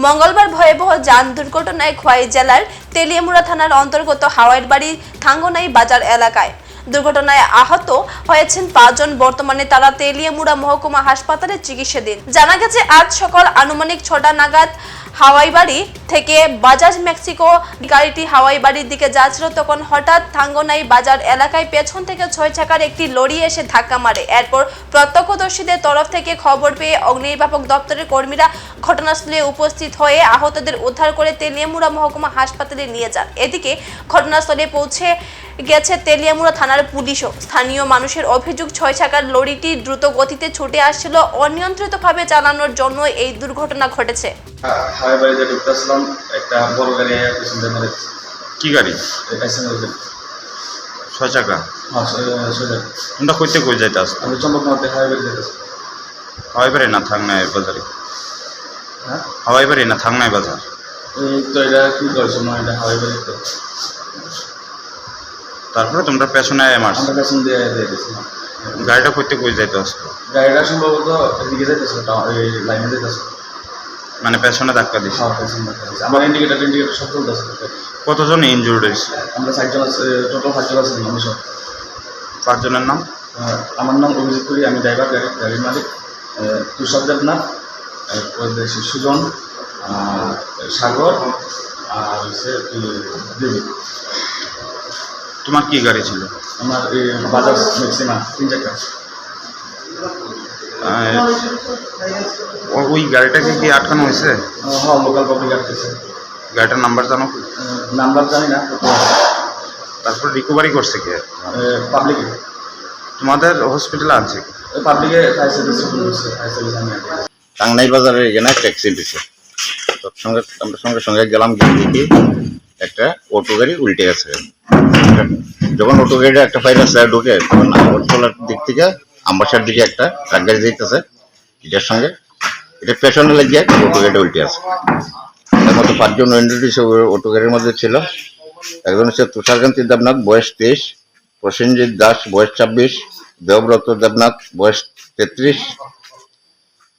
মঙ্গলবার ভয়াবহ যান দুর্ঘটনায় খোয়াই জেলার তেলিয়ামুড়া থানার অন্তর্গত হাওয়াইর বাড়ি থাঙ্গনাই বাজার এলাকায় দুর্ঘটনায় আহত হয়েছেন 5 জন। বর্তমানে তারা তেলিয়ামুড়া মহকুমা হাসপাতালে চিকিৎসাধীন। জানা গেছে আজ সকাল আনুমানিক 6টা নাগাদ হাওয়াইবাড়ি থেকে বাজাজ মেক্সিকো গাড়িটি হাওয়াইবাড়ির দিকে যাচ্ছিল, তখন হঠাৎ থাঙ্গনাই বাজার এলাকায় পেছন থেকে 6 চাকার একটি লরি এসে ধাক্কা মারে। এরপর প্রত্যক্ষদর্শীদের তরফ থেকে খবর পেয়ে অগ্নিনির্বাপক দপ্তরের কর্মীরা ঘটনাস্থলে উপস্থিত হয়ে আহতদের উদ্ধার করে তেলিয়ামুড়া মহকুমা হাসপাতালে নিয়ে যান। এদিকে ঘটনাস্থলে পৌঁছে গেছে তেলিয়ামুড়া থানার পুলিশও। স্থানীয় মানুষের অভিযোগ, 6 চাকার লরিটি দ্রুত গতিতে ছুটে আসছিল, অনিয়ন্ত্রিতভাবে চালানোর জন্য এই দুর্ঘটনা ঘটেছে। হাওয়াইবাড়িতে ঢুকতেছিলাম, একটা বড় গাড়ি পিছন থেকে মেরেছে। কি গাড়ি? 6 চাকা? হ্যাঁ, সোজা। তোমরা কইতে কই যাইতে আসতো? আমি চম্পকনগর থেকে হাওয়াইবাড়ি যেতেছি। হাওয়াইবাড়ি না থাংনাই বাজারে? হ্যাঁ, হাওয়াইবাড়ি না থাংনাই বাজার? এই তো এটা কি করছো না, এটা হাওয়াইবাড়িতে। তারপরে তোমরা পেছনে মারছো? আমরা পেছন দিয়ে গেছিলাম। গাড়িটা কইতে কই যাইতে আসতো? গাড়িটা সম্ভবত এদিকে যাইতেছিল, এই লাইনে যাইতেছিল। মানে পেছনে ধাক্কা দিছে? হ্যাঁ, পেছন যাইতেছে। আমার ইন্ডিকেটার সব চলতেছে। কতজন ইনজুর্ড হয়েছে? আমরা 4 জন আছে, টোটাল 5 জন আছে। আমি সব 5 জনের নাম? আমার নাম অভিজিৎ পুরী, আমি ড্রাইভার, গাড়ির মালিক। তুষার দেবনাথ, সুজন, সাগর, আর হচ্ছে দেবী। তোমার কি গাড়ি ছিল? আমার এই বাজাজ ম্যাক্সিমা 3 চাকা। ওই গাড়িটাকে কি আটকানো হয়েছে? হ্যাঁ, লোকাল পাবলিক আটকেছে। গাড়িটার নাম্বার জানো? নাম্বার জানি না। তারপর রিকভারি করছে কে? পাবলিকে। তোমাদের হসপিটালে আছে? পাবলিকে ফায়ার সার্ভিস করছে, ফায়ার সার্ভিস আমি আগে। টাংনাই বাজারের এখানে একটা অ্যাক্সিডেন্ট হয়েছে। সঙ্গে আমরা সঙ্গে সঙ্গে গেলাম, গিয়ে দেখি একটা অটো গাড়ি উল্টে গেছে। যখন অটো গাড়িটা একটা ফায়ার সার্ভিস ঢুকে, তখন আগরতলার দিক থেকে আমবাসার দিকে একটা ট্রাক গাড়ি যেতেছে, এটার সঙ্গে এটা পেছনে লাগিয়ে অটো গাড়িটা উল্টে আছে। তার মধ্যে 5 জন অটো গাড়ির মধ্যে ছিল। একজন হচ্ছে তুষারকান্তি দেবনাথ, বয়স 23, প্রসেনজিৎ দাস, বয়স 26, দেবব্রত দেবনাথ, বয়স 33,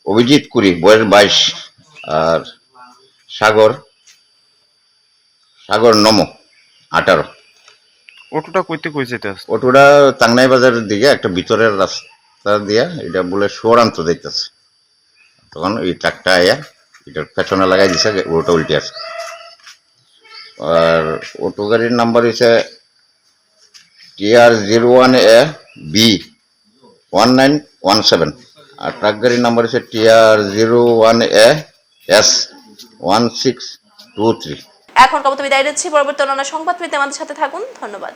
অভিজিৎ কুরি, বয়স 22, আর সাগর নম 18। অটোটা কইতে কই যেতে আসতো? অটোটা টাংনাই বাজারের দিকে একটা ভিতরের রাস্তা দিয়ে এটা বলে সোরান্ত যাইতেছে, তখন এই ট্রাকটা আয়া এটার পেছনে লাগাই দিছে, ওটা উল্টে আছে। আর অটো গাড়ির নাম্বার হচ্ছে TR01AB1917, আর ট্রাক গাড়ির নাম্বার হচ্ছে TR01AS1623। এখন কবত বিদায় দিচ্ছি। পরবর্তী অন্যান্য সংবাদ পেতে আমাদের সাথে থাকুন। ধন্যবাদ।